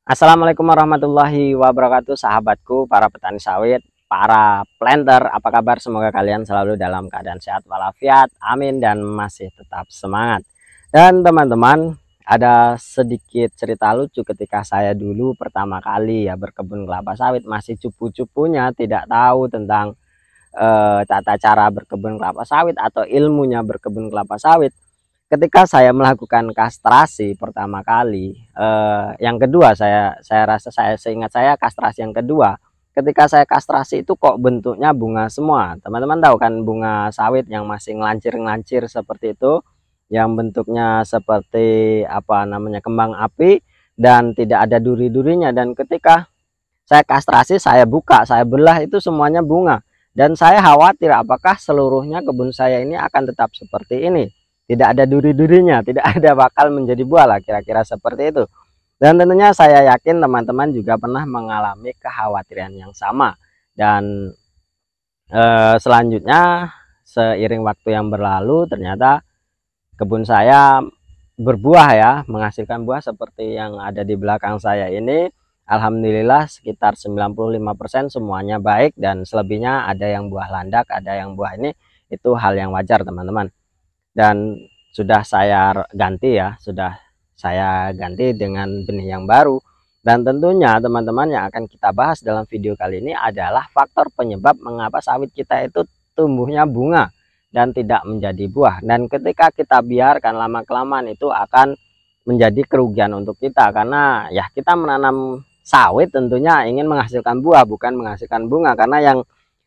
Assalamualaikum warahmatullahi wabarakatuh, sahabatku, para petani sawit, para planter, apa kabar? Semoga kalian selalu dalam keadaan sehat walafiat, amin, dan masih tetap semangat. Dan teman-teman, ada sedikit cerita lucu ketika saya dulu pertama kali ya berkebun kelapa sawit, masih cupu-cupunya, tidak tahu tentang tata cara berkebun kelapa sawit atau ilmunya berkebun kelapa sawit. Ketika saya melakukan kastrasi pertama kali, yang kedua saya rasa seingat saya kastrasi yang kedua, ketika saya kastrasi itu kok bentuknya bunga semua. Teman-teman tahu kan bunga sawit yang masih ngelancir-ngelancir seperti itu, yang bentuknya seperti apa namanya kembang api dan tidak ada duri-durinya. Dan ketika saya kastrasi, saya buka, saya belah, itu semuanya bunga. Dan saya khawatir apakah seluruhnya kebun saya ini akan tetap seperti ini. Tidak ada duri-durinya, tidak ada bakal menjadi buah lah, kira-kira seperti itu. Dan tentunya saya yakin teman-teman juga pernah mengalami kekhawatiran yang sama. Dan selanjutnya seiring waktu yang berlalu ternyata kebun saya berbuah ya, menghasilkan buah seperti yang ada di belakang saya ini. Alhamdulillah sekitar 95% semuanya baik, dan selebihnya ada yang buah landak, ada yang buah ini, itu hal yang wajar teman-teman. Dan sudah saya ganti ya, sudah saya ganti dengan benih yang baru. Dan tentunya teman-teman, yang akan kita bahas dalam video kali ini adalah faktor penyebab mengapa sawit kita itu tumbuhnya bunga dan tidak menjadi buah. Dan ketika kita biarkan lama-kelamaan, itu akan menjadi kerugian untuk kita, karena ya kita menanam sawit tentunya ingin menghasilkan buah, bukan menghasilkan bunga, karena yang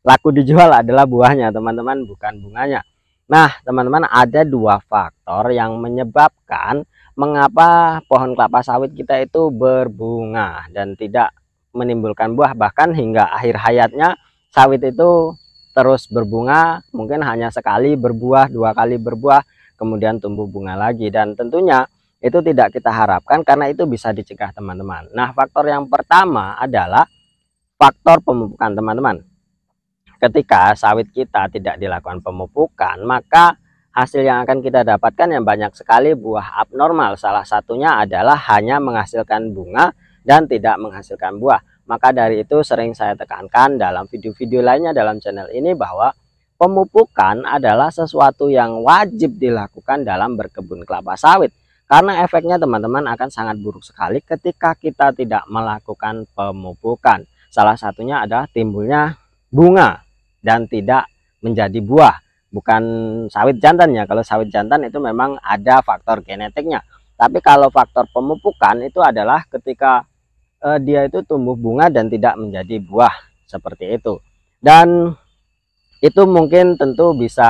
laku dijual adalah buahnya teman-teman, bukan bunganya. Nah teman-teman, ada dua faktor yang menyebabkan mengapa pohon kelapa sawit kita itu berbunga dan tidak menimbulkan buah, bahkan hingga akhir hayatnya sawit itu terus berbunga, mungkin hanya sekali berbuah, dua kali berbuah, kemudian tumbuh bunga lagi. Dan tentunya itu tidak kita harapkan, karena itu bisa dicegah teman-teman. Nah faktor yang pertama adalah faktor pemupukan teman-teman. Ketika sawit kita tidak dilakukan pemupukan, maka hasil yang akan kita dapatkan yang banyak sekali buah abnormal. Salah satunya adalah hanya menghasilkan bunga dan tidak menghasilkan buah. Maka dari itu sering saya tekankan dalam video-video lainnya dalam channel ini, bahwa pemupukan adalah sesuatu yang wajib dilakukan dalam berkebun kelapa sawit. Karena efeknya teman-teman akan sangat buruk sekali ketika kita tidak melakukan pemupukan. Salah satunya adalah timbulnya bunga dan tidak menjadi buah. Bukan sawit jantan ya, kalau sawit jantan itu memang ada faktor genetiknya. Tapi kalau faktor pemupukan itu adalah ketika dia itu tumbuh bunga dan tidak menjadi buah, seperti itu. Dan itu mungkin tentu bisa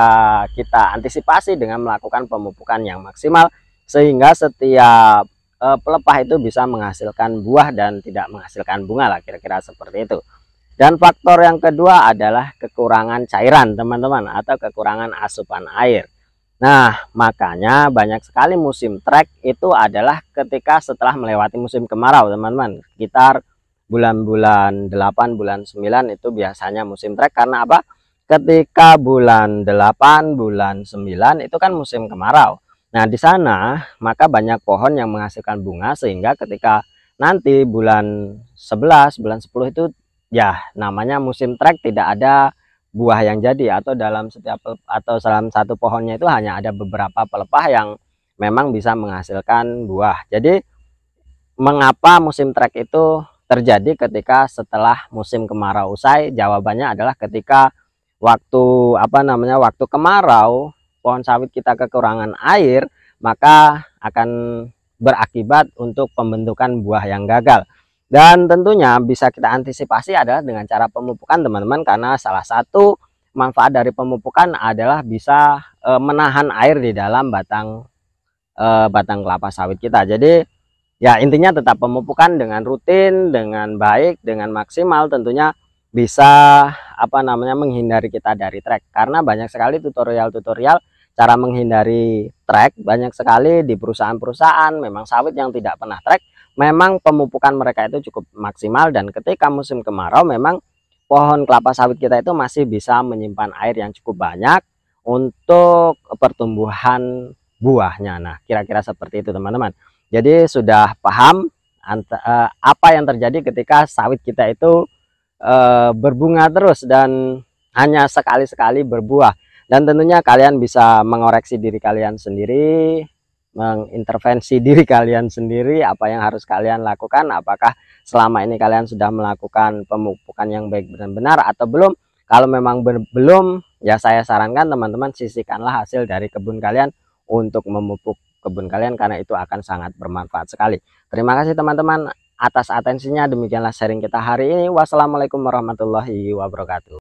kita antisipasi dengan melakukan pemupukan yang maksimal, sehingga setiap pelepah itu bisa menghasilkan buah dan tidak menghasilkan bunga lah, kira-kira seperti itu. Dan faktor yang kedua adalah kekurangan cairan teman-teman, atau kekurangan asupan air. Nah makanya banyak sekali musim trek itu adalah ketika setelah melewati musim kemarau teman-teman. Sekitar bulan-bulan 8, bulan 9 itu biasanya musim trek. Karena apa? Ketika bulan 8, bulan 9 itu kan musim kemarau. Nah di sana maka banyak pohon yang menghasilkan bunga, sehingga ketika nanti bulan 11, bulan 10 itu ya namanya musim trek, tidak ada buah yang jadi, atau dalam satu pohonnya itu hanya ada beberapa pelepah yang memang bisa menghasilkan buah. Jadi mengapa musim trek itu terjadi ketika setelah musim kemarau usai? Jawabannya adalah ketika waktu kemarau, pohon sawit kita kekurangan air, maka akan berakibat untuk pembentukan buah yang gagal. Dan tentunya bisa kita antisipasi adalah dengan cara pemupukan teman-teman, karena salah satu manfaat dari pemupukan adalah bisa menahan air di dalam batang kelapa sawit kita. Jadi ya intinya tetap pemupukan dengan rutin, dengan baik, dengan maksimal, tentunya bisa menghindari kita dari trek. Karena banyak sekali tutorial-tutorial cara menghindari trek, banyak sekali di perusahaan-perusahaan memang sawit yang tidak pernah trek. Memang pemupukan mereka itu cukup maksimal, dan ketika musim kemarau memang pohon kelapa sawit kita itu masih bisa menyimpan air yang cukup banyak untuk pertumbuhan buahnya. Nah kira-kira seperti itu teman-teman. Jadi sudah paham apa yang terjadi ketika sawit kita itu berbunga terus dan hanya sekali-sekali berbuah. Dan tentunya kalian bisa mengoreksi diri kalian sendiri, mengintervensi diri kalian sendiri, apa yang harus kalian lakukan, apakah selama ini kalian sudah melakukan pemupukan yang baik dan benar atau belum. Kalau memang belum, ya saya sarankan teman-teman sisihkanlah hasil dari kebun kalian untuk memupuk kebun kalian, karena itu akan sangat bermanfaat sekali. Terima kasih teman-teman atas atensinya. Demikianlah sharing kita hari ini. Wassalamualaikum warahmatullahi wabarakatuh.